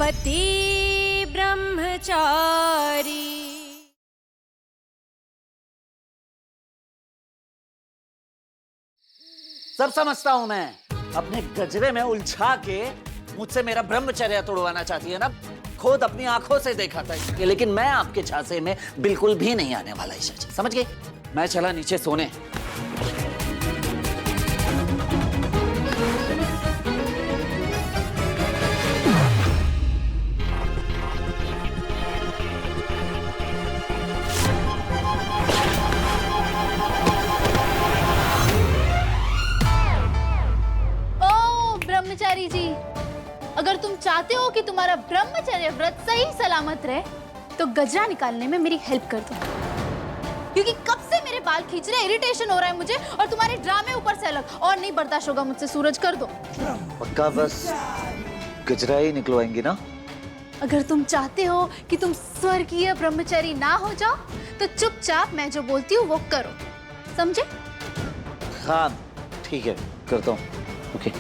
पति ब्रह्मचारी। सब समझता हूं मैं, अपने गजरे में उलझा के मुझसे मेरा ब्रह्मचर्य तोड़वाना चाहती है ना। खुद अपनी आंखों से देखा था इसके, लेकिन मैं आपके झांसे में बिल्कुल भी नहीं आने वाला ईशा जी, समझ गई? मैं चला नीचे सोने। ब्रह्मचारी जी, अगर तुम चाहते हो कि तुम्हारा ब्रह्मचर्य व्रत सही सलामत रहे तो गजरा निकालने में मेरी हेल्प कर दो, क्योंकि कब से मेरे बाल खींच रहे, इरिटेशन हो रहा है मुझे, और तुम्हारे ड्रामे ऊपर से अलग, और नहीं बर्दाश्त होगा मुझसे। सूरज कर दो पक्का, बस गजरा ही निकलवाएंगी ना? अगर तुम चाहते हो कि तुम स्वर्गीय ब्रह्मचारी ना हो जाओ तो चुपचाप मैं जो बोलती हूँ वो करो, समझे? हाँ ठीक है, करता हूँ। ओके।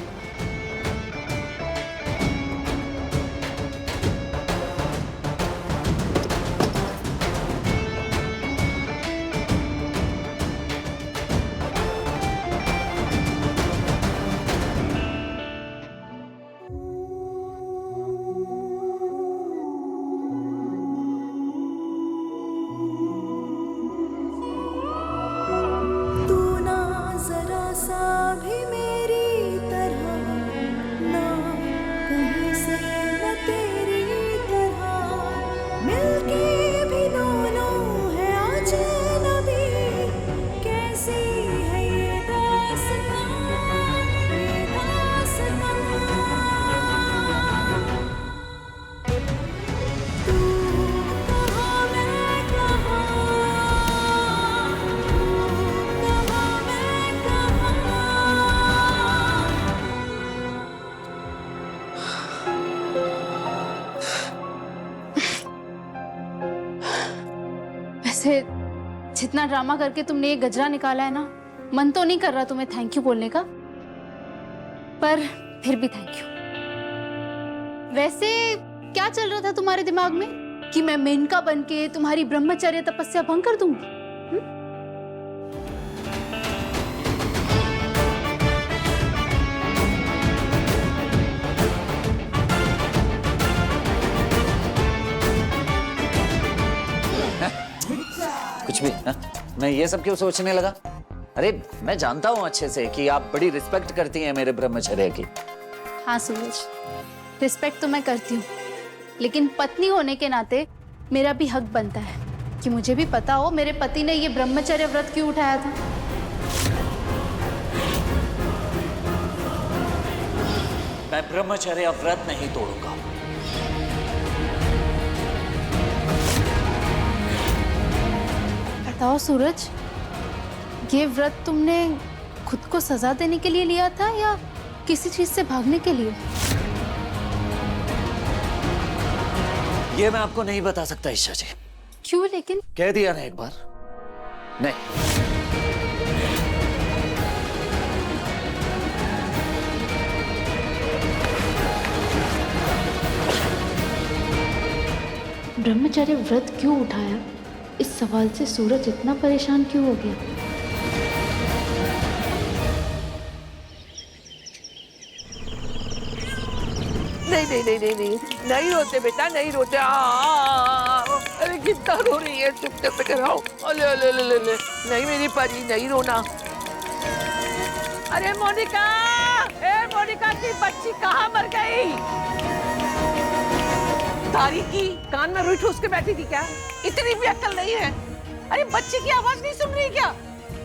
जितना ड्रामा करके तुमने ये गजरा निकाला है ना, मन तो नहीं कर रहा तुम्हें थैंक यू बोलने का, पर फिर भी थैंक यू। वैसे क्या चल रहा था तुम्हारे दिमाग में कि मैं मेनका बनके तुम्हारी ब्रह्मचर्य तपस्या भंग कर दूंगी? कुछ भी हा? मैं ये सब क्यों सोचने लगा? अरे मैं जानता हूँ अच्छे से कि आप बड़ी रिस्पेक्ट करती हैं मेरे ब्रह्मचर्य की। हाँ सूरज, रिस्पेक्ट तो मैं करती हूँ, लेकिन पत्नी होने के नाते मेरा भी हक बनता है कि मुझे भी पता हो मेरे पति ने ये ब्रह्मचर्य व्रत क्यों उठाया था। मैं ब्रह्मचर्य व्रत नहीं तोड़ूंगा। बताओ सूरज, ये व्रत तुमने खुद को सजा देने के लिए लिया था या किसी चीज से भागने के लिए? ये मैं आपको नहीं बता सकता ईशा जी। क्यों लेकिन? कह दिया ना एक बार, नहीं। ब्रह्मचर्य व्रत क्यों उठाया, इस सवाल से सूरज इतना परेशान क्यों हो गया? नहीं नहीं नहीं नहीं नहीं नहीं रोते बेटा, नहीं रोते। अरे कितना रो रही है, चुप चुप कराओ। अले अले अले अले, नहीं मेरी परी, नहीं रोना। अरे मोनिका, मोनिका की बच्ची कहाँ मर गई? तारी की कान में रुई ठूस के बैठी थी क्या? इतनी भी अक्ल नहीं है? अरे बच्ची की आवाज नहीं सुन रही क्या?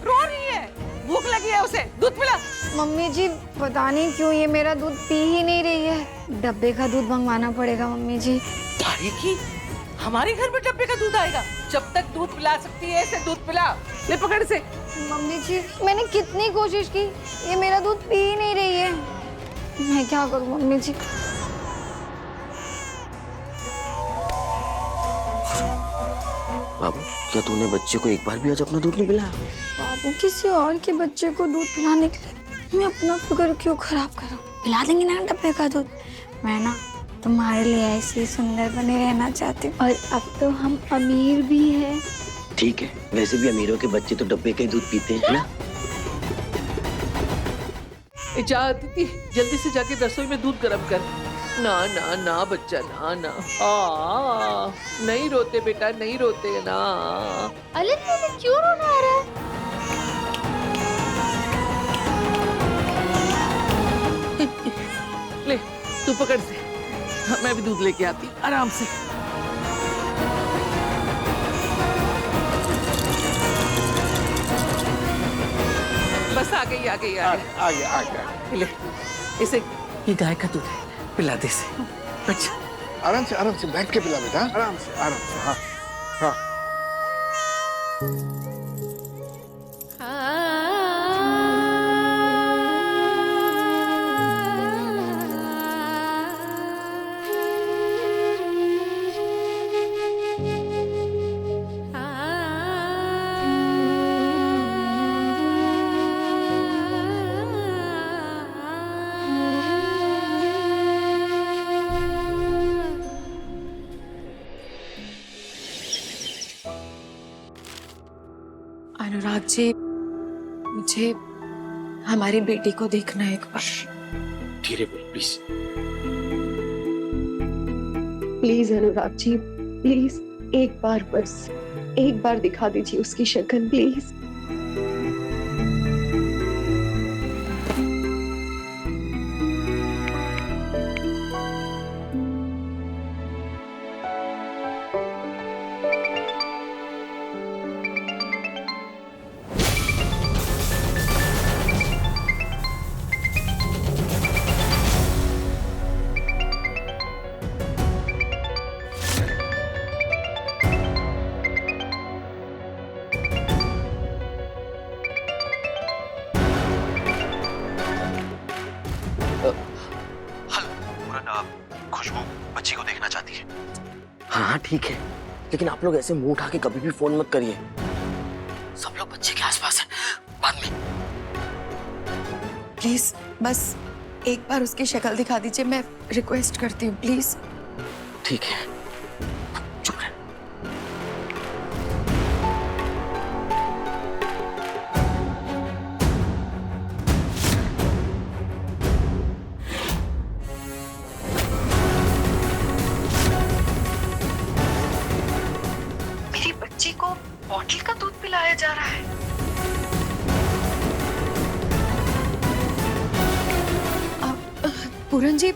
रो रही है, भूख लगी है उसे, दूध पिला। मम्मी जी पता नहीं क्यों ये मेरा दूध पी ही नहीं रही है, डब्बे का दूध मंगवाना पड़ेगा मम्मी जी। तारी की, हमारे घर में डब्बे का दूध आएगा? जब तक दूध पिला सकती है इसे दूध पिला। ले पकड़ से। मम्मी जी मैंने कितनी कोशिश की, ये मेरा दूध पी ही नहीं रही है, मैं क्या करूं मम्मी जी? बाबू, क्या तूने बच्चे को एक बार भी आज अपना दूध नहीं पिलाया? बाबू किसी और के बच्चे को दूध पिलाने के लिए मैं अपना फिक्र क्यों खराब करूं? पिला देंगे ना डब्बे का दूध। मैं ना तुम्हारे लिए ऐसे ही सुंदर बने रहना चाहती हूँ। और अब तो हम अमीर भी हैं। ठीक है, वैसे भी अमीरों के बच्चे तो डब्बे का ही दूध पीते हैं ना। जा दीदी, जल्दी से जाके रसोई में दूध गर्म कर। ना ना ना बच्चा, ना ना। नहीं रोते बेटा, नहीं रोते ना। अरे क्यों रोना आ रहा है? ले तू पकड़ से। हाँ, मैं भी दूध लेके आती, आराम से। बस आ गई, आ गई, आ गई। आ गया आ गया। ले इसे, ये गाय का दूध है, पिला दे इसे। अच्छा आराम से बैठ के पिला बेटा, आराम से हाँ हाँ। अनुराग जी, मुझे हमारी बेटी को देखना है एक बार। धीरे बोल please. Please Anurag ji, please एक बार, बस एक बार दिखा दीजिए उसकी शक्ल प्लीज। खुशबू बच्ची को देखना चाहती है। हाँ हाँ ठीक है, लेकिन आप लोग ऐसे मुंह उठा के कभी भी फोन मत करिए। सब लोग बच्चे के आसपास हैं। बाद में प्लीज बस एक बार उसकी शक्ल दिखा दीजिए, मैं रिक्वेस्ट करती हूँ प्लीज। ठीक है, चुप रहे। मेरी बच्ची को बॉटल का दूध पिलाया जा रहा है। पूरन जी,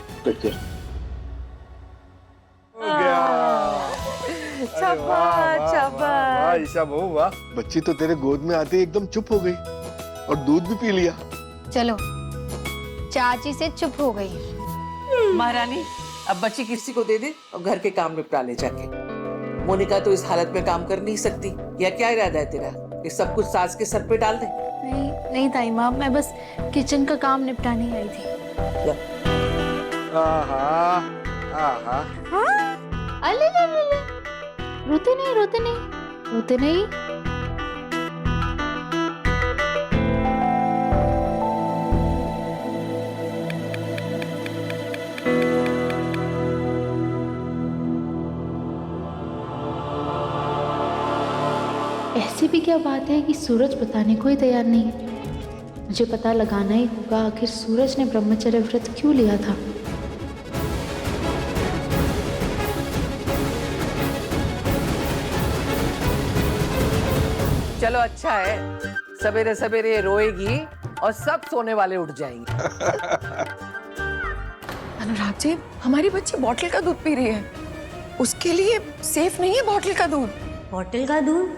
वाह ईशा बहू वाह, बच्ची तो तेरे गोद में आते ही एकदम चुप हो गई और दूध भी पी लिया। चलो, चाची से चुप हो गई। महारानी, अब बच्ची किसी को दे दे और घर के काम निपटा ले जाके। मोनिका तो इस हालत में काम कर नहीं सकती। या क्या इरादा है तेरा? ये सब कुछ सास के सर पे डाल दे? नहीं नहीं ताई माँ, मैं बस किचन का काम निपटाने आई थी। अले ले ले ले, रोते नहीं रोते नहीं रोते नहीं। ऐसी भी क्या बात है कि सूरज बताने को ही तैयार नहीं है। मुझे पता लगाना ही होगा आखिर सूरज ने ब्रह्मचर्य व्रत क्यों लिया था। चलो अच्छा है, सवेरे सवेरे रोएगी और सब सोने वाले उठ जाएंगे। अनुराग जी, हमारी बच्ची बॉटल का दूध पी रही है, उसके लिए सेफ नहीं है बॉटल का दूध। बॉटल का दूध?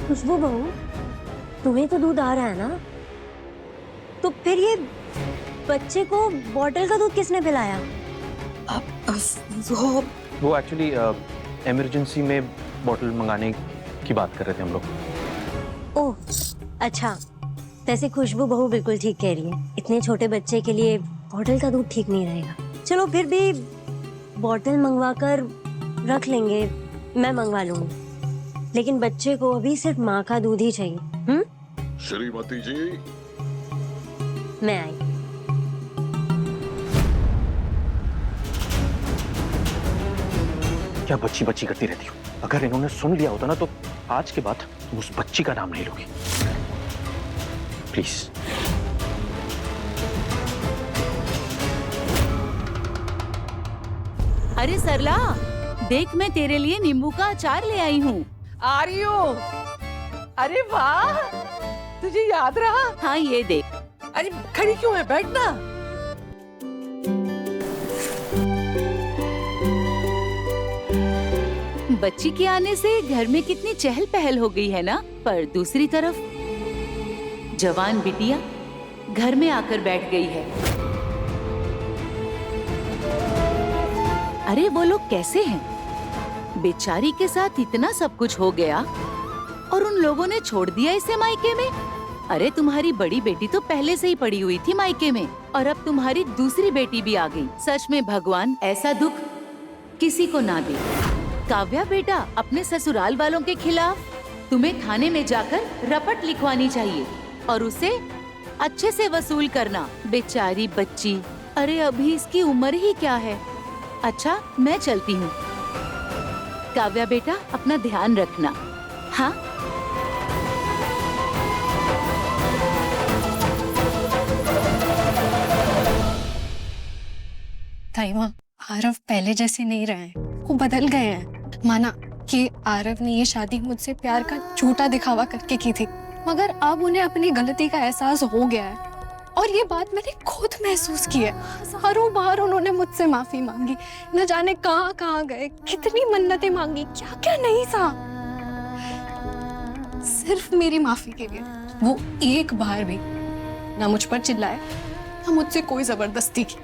खुशबू बहू, तुम्हें तो दूध आ रहा है ना, तो फिर ये बच्चे को बॉटल का दूध किसने पिलाया? वो एक्चुअली इमरजेंसी में बॉटल मंगाने की बात कर रहे थे हम लोग। ओह अच्छा, वैसे खुशबू बहू बिल्कुल ठीक कह रही है, इतने छोटे बच्चे के लिए बॉटल का दूध ठीक नहीं रहेगा। चलो फिर भी बॉटल मंगवा कर रख लेंगे, मैं मंगवा लूंगी, लेकिन बच्चे को अभी सिर्फ माँ का दूध ही चाहिए। श्रीमती जी, मैं आई। क्या बच्ची बच्ची करती रहती हो? अगर इन्होंने सुन लिया होता ना तो आज के बाद तुम उस बच्ची का नाम नहीं लोगी। प्लीज। अरे सरला, देख मैं तेरे लिए नींबू का अचार ले आई हूँ। आ रही हो? अरे वाह, तुझे याद रहा? हाँ ये देख। अरे खड़ी क्यों है, बैठना। बच्ची के आने से घर में कितनी चहल पहल हो गई है ना, पर दूसरी तरफ जवान बिटिया घर में आकर बैठ गई है। अरे वो लोग कैसे हैं? बेचारी के साथ इतना सब कुछ हो गया और उन लोगों ने छोड़ दिया इसे मायके में। अरे तुम्हारी बड़ी बेटी तो पहले से ही पड़ी हुई थी मायके में और अब तुम्हारी दूसरी बेटी भी आ गई। सच में भगवान ऐसा दुख किसी को ना दे। काव्या बेटा, अपने ससुराल वालों के खिलाफ तुम्हें थाने में जाकर रपट लिखवानी चाहिए और उसे अच्छे से वसूल करना। बेचारी बच्ची, अरे अभी इसकी उम्र ही क्या है। अच्छा मैं चलती हूँ। काव्या बेटा अपना ध्यान रखना। हाँ ताई माँ, आरव पहले जैसे नहीं रहे हैं, वो बदल गए हैं। माना कि आरव ने ये शादी मुझसे प्यार का झूठा दिखावा करके की थी, मगर अब उन्हें अपनी गलती का एहसास हो गया है और ये बात मैंने खुद महसूस की है। हरों बार उन्होंने मुझसे माफी मांगी, न जाने कहाँ कहाँ गए, कितनी मन्नतें मांगी, क्या क्या नहीं था। सिर्फ मेरी माफी के लिए वो एक बार भी ना मुझ पर चिल्लाए, ना मुझसे कोई जबरदस्ती की।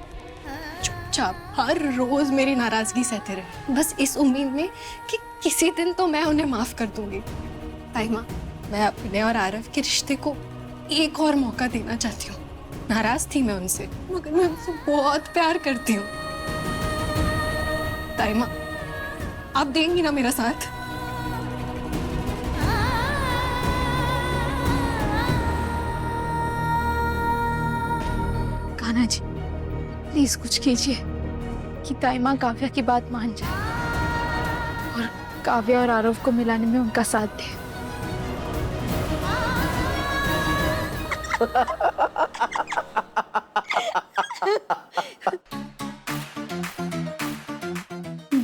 चुपचाप हर रोज मेरी नाराजगी सहते रहे, बस इस उम्मीद में कि किसी दिन तो मैं उन्हें माफ कर दूंगी। ताई माँ, मैं अपने और आरव के रिश्ते को एक और मौका देना चाहती हूँ। नाराज थी मैं उनसे, मगर मैं उनसे बहुत प्यार करती हूँ। ताई माँ, आप देंगी ना मेरा साथ? कान्हा जी, प्लीज कुछ कीजिए कि ताई माँ काव्या की बात मान जाए और काव्या और आरव को मिलाने में उनका साथ दे।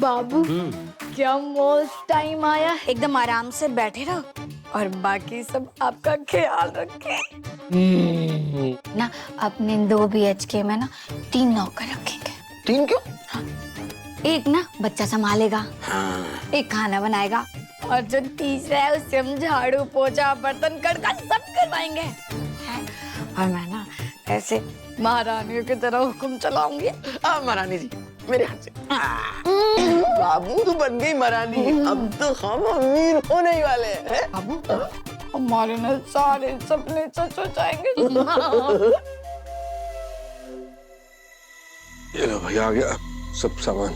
बाबू, क्या मौज टाइम आया। एकदम आराम से बैठे रहो और बाकी सब आपका ख्याल रखें ना। अपने 2 BHK में ना 3 नौकर रखेंगे। 3 क्यों? हाँ, एक ना बच्चा संभालेगा, एक खाना बनाएगा और जो तीसरा है उससे हम झाड़ू पोछा बर्तन कड़का सब करवाएंगे। है? और मैं ना ऐसे महारानियों की तरह हुक्म चलाऊंगी। महारानी जी, मेरे हाथ से। बाबू तो बन गई महारानी, अब तो हम अमीर होने ही वाले हैं। बाबू, हमारे ना सारे सपने सच हो जाएंगे। ये लो भैया, आ गया सब सामान।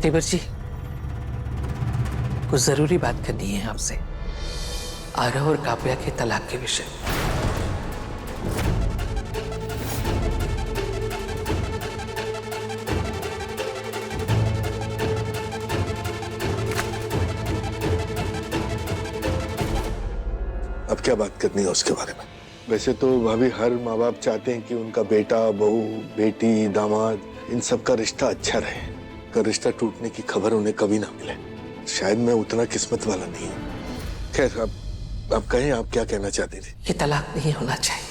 देवर जी, कुछ जरूरी बात करनी है आपसे, आरव और काव्या के तलाक के विषय। अब क्या बात करनी है उसके बारे में? वैसे तो भाभी, हर माँ बाप चाहते हैं कि उनका बेटा, बहू, बेटी, दामाद, इन सब का रिश्ता अच्छा रहे। का रिश्ता टूटने की खबर उन्हें कभी ना मिले। शायद मैं उतना किस्मत वाला नहीं हूँ। खैर, अब कहें, आप क्या कहना चाहते थे? ये तलाक नहीं होना चाहिए।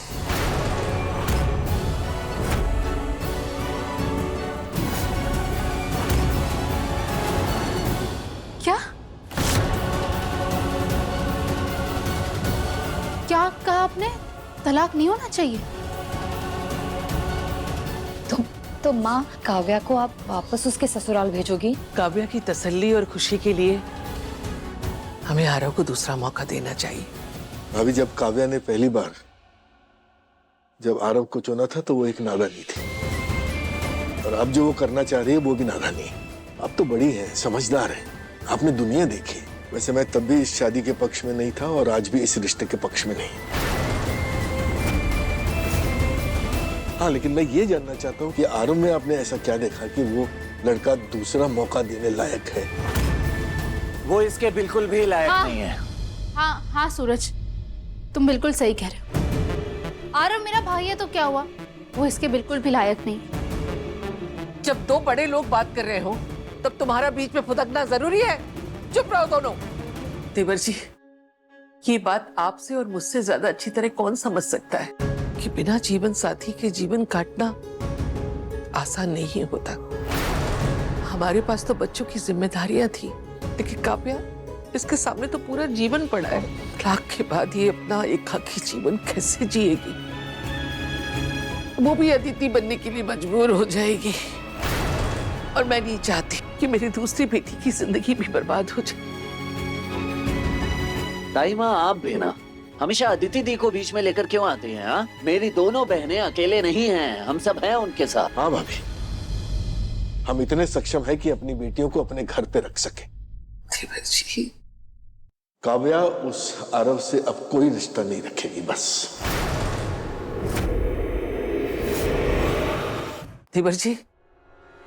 क्या क्या कहा आपने? तलाक नहीं होना चाहिए? तो माँ, काव्या को आप वापस उसके ससुराल भेजोगी? काव्या की तसल्ली और खुशी के लिए हमें आरव को दूसरा मौका देना चाहिए। भाभी, जब काव्या ने पहली बार जब आरव को चुना था तो वो एक नादानी थी, और अब जो वो करना चाह रही है वो भी नादानी है। अब तो बड़ी है, समझदार है, आपने दुनिया देखी। वैसे मैं तब भी इस शादी के पक्ष में नहीं था और आज भी इस रिश्ते के पक्ष में नहीं। हाँ, लेकिन मैं ये जानना चाहता हूँ कि आरव में आपने ऐसा क्या देखा कि वो लड़का दूसरा मौका देने लायक है? वो इसके बिल्कुल भी लायक नहीं है। हाँ सूरज, तुम बिल्कुल सही कह रहे हो। आरव मेरा भाई है तो क्या हुआ, वो इसके बिल्कुल भी लायक नहीं। जब दो बड़े लोग बात कर रहे हो तब तुम्हारा बीच में फुदकना जरूरी है? चुप रहो दोनों। देवर जी, ये बात आपसे और मुझसे ज्यादा अच्छी तरह कौन समझ सकता है कि बिना जीवन साथी के जीवन काटना आसान नहीं होता। हमारे पास तो बच्चों की जिम्मेदारियां थी, लेकिन काव्या, इसके सामने तो पूरा जीवन पड़ा है। तलाक के बाद ये अपना एकाकी जीवन कैसे जिएगी? वो भी अदिति बनने के लिए मजबूर हो जाएगी, और मैं नहीं चाहती कि मेरी दूसरी बेटी की जिंदगी भी बर्बाद हो जाए। ताई माँ, आप भी ना हमेशा अदिति दी को बीच में लेकर क्यों आती हैं? हाँ, मेरी दोनों बहनें अकेले नहीं हैं, हम सब हैं उनके साथ। हाँ भाभी, हम इतने सक्षम हैं कि अपनी बेटियों को अपने घर पे रख सके। देवर जी, काव्या उस आरव से अब कोई रिश्ता नहीं रखेगी, बस। देवर जी,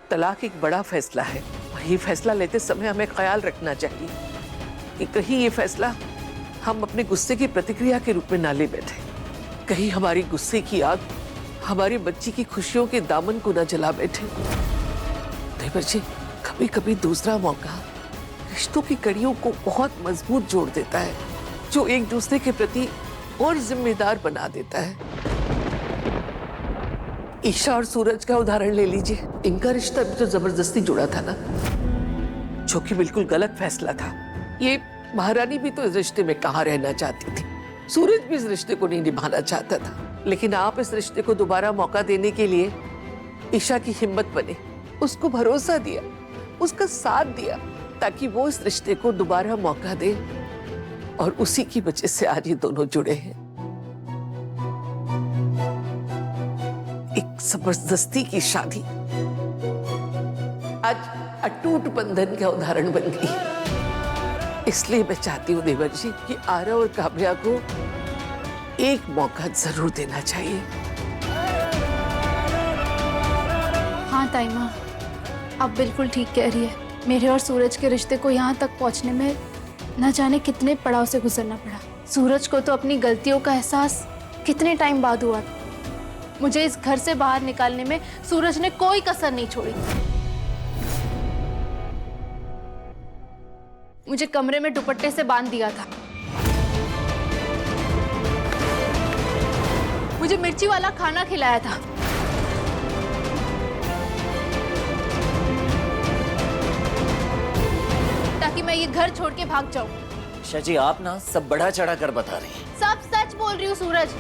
तलाक एक बड़ा फैसला है, और ये फैसला लेते समय हमें ख्याल रखना चाहिए कि कहीं ये फैसला हम अपने गुस्से की प्रतिक्रिया के रूप में ना ले बैठे। कहीं हमारी गुस्से की आग हमारी बच्ची की खुशियों के दामन को न जला बैठे। देवर जी, कभी कभी दूसरा मौका रिश्तों की कड़ियों को बहुत मजबूत जोड़ देता है, जो एक दूसरे के प्रति और जिम्मेदार बना देता है। ईशा और सूरज का उदाहरण ले लीजिए। इनका रिश्ता भी तो जबरदस्ती जुड़ा था ना, जो कि बिल्कुल गलत फैसला था। ये महारानी भी तो इस रिश्ते में कहाँ रहना चाहती थी, सूरज भी इस रिश्ते को नहीं निभाना चाहता था, लेकिन आप इस रिश्ते को दोबारा मौका देने के लिए ईशा की हिम्मत बने, उसको भरोसा दिया, उसका साथ दिया, ताकि वो इस रिश्ते को दोबारा मौका दे, और उसी की वजह से आज ये दोनों जुड़े हैं। एक जबरदस्ती की शादी आज अटूट बंधन का उदाहरण बन गई। इसलिए मैं चाहती हूँ देवर जी कि आरव और काव्या को एक मौका जरूर देना चाहिए। हाँ ताई माँ, आप बिल्कुल ठीक कह रही है। मेरे और सूरज के रिश्ते को यहाँ तक पहुँचने में न जाने कितने पड़ाव से गुजरना पड़ा। सूरज को तो अपनी गलतियों का एहसास कितने टाइम बाद हुआ। मुझे इस घर से बाहर निकालने में सूरज ने कोई कसर नहीं छोड़ी। मुझे कमरे में दुपट्टे से बांध दिया था, मुझे मिर्ची वाला खाना खिलाया था, ताकि मैं ये घर छोड़ के भाग जाऊं। ईशा जी, आप ना सब बढ़ा चढ़ा कर बता रही हैं। सब सच बोल रही हूँ सूरज,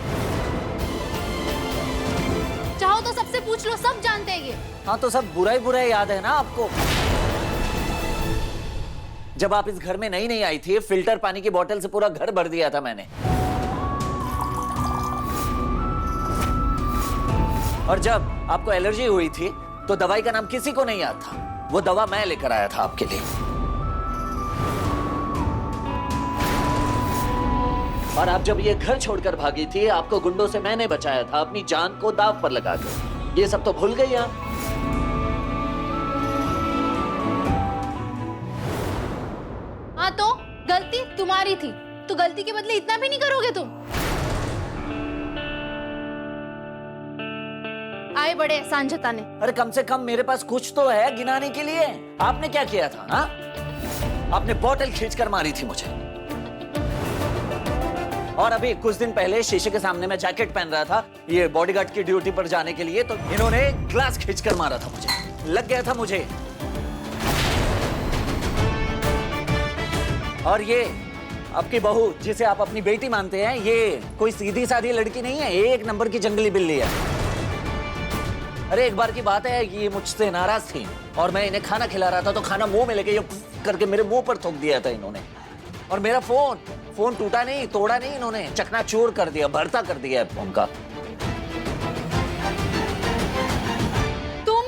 चाहो तो सबसे पूछ लो, सब जानते हैं ये। हाँ, तो सब बुरा ही याद है ना आपको। जब आप इस घर में नई आई थी, फिल्टर पानी की बोतल से पूरा घर भर दिया था मैंने, और जब आपको एलर्जी हुई थी तो दवाई का नाम किसी को नहीं याद था, वो दवा मैं लेकर आया था आपके लिए। और आप जब ये घर छोड़कर भागी थी, आपको गुंडों से मैंने बचाया था, अपनी जान को दांव पर लगाकर। ये सब तो भूल गई आप। हाँ, तो गलती तुम्हारी थी, तो गलती के बदले इतना भी नहीं करोगे तुम? आए बड़े एहसान जताने। अरे कम से कम मेरे पास कुछ तो है गिनाने के लिए। आपने क्या किया था? हाँ, आपने बोतल खींचकर मारी थी मुझे, और अभी कुछ दिन पहले शीशे के सामने मैं जैकेट पहन रहा था ये बॉडीगार्ड की ड्यूटी पर जाने के लिए, तो इन्होंने ग्लास खींचकर मारा था मुझे, लग गया था मुझे। और ये आपकी बहू, जिसे आप अपनी बेटी मानते हैं, ये कोई सीधी साधी लड़की नहीं है, एक नंबर की जंगली बिल्ली है। अरे एक बार की बात है कि ये मुझसे नाराज थी और मैं इन्हें खाना खिला रहा था, तो खाना मुंह में लेके ये करके मेरे मुंह पर थूक दिया था इन्होंने। और मेरा फोन टूटा नहीं, तोड़ा नहीं, इन्होंने चकनाचूर कर दिया, भरता कर दिया है फोन का। तुम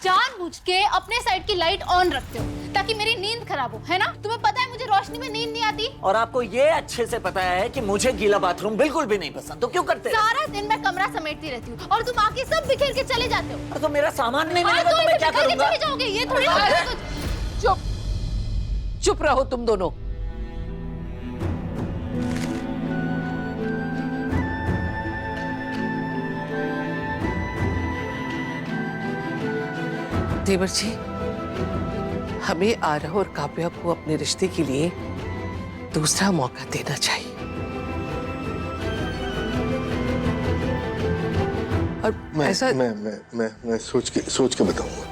जानबूझ के अपने साइड की लाइट ऑन रखते हो ताकि मेरी नींद खराब हो, है ना? तुम्हें पता है मुझे रोशनी में नींद नहीं आती। और आपको ये अच्छे से पता है कि मुझे गीला बाथरूम बिल्कुल भी नहीं पसंद, तो क्यों करते? सारा दिन मैं कमरा समेटती रहती हूँ और तुम आके सब बिखेर के चले जाते हो। तो मेरा सामान नहीं मिलेगा तो तो मैं क्या बिखेर के करूंगा? चले जाओगे, ये थोड़ी ना होता है कुछ। चुप रहो तुम दोनों। देवर जी, हमें आरव और काव्या को अपने रिश्ते के लिए दूसरा मौका देना चाहिए। और ऐसा मैं सोच के बताऊंगा।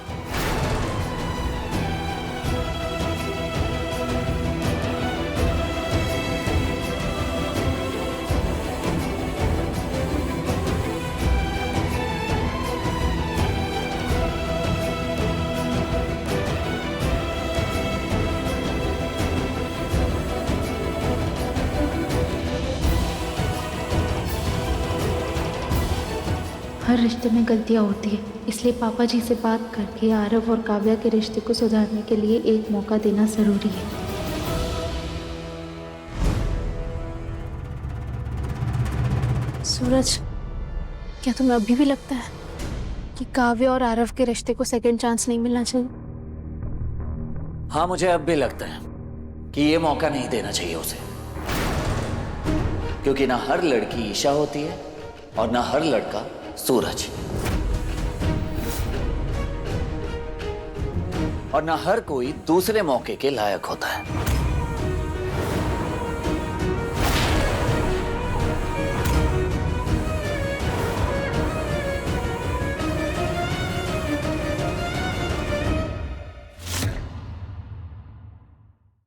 हर रिश्ते में गलतियां होती है, इसलिए पापा जी से बात करके आरव और काव्या के रिश्ते को सुधारने के लिए एक मौका देना जरूरी है। सूरज, क्या तुम्हें अभी भी लगता है कि काव्या और आरव के रिश्ते को सेकंड चांस नहीं मिलना चाहिए? हाँ, मुझे अब भी लगता है कि ये मौका नहीं देना चाहिए उसे, क्योंकि ना हर लड़की ईशा होती है और ना हर लड़का सूरज, और ना हर कोई दूसरे मौके के लायक होता है।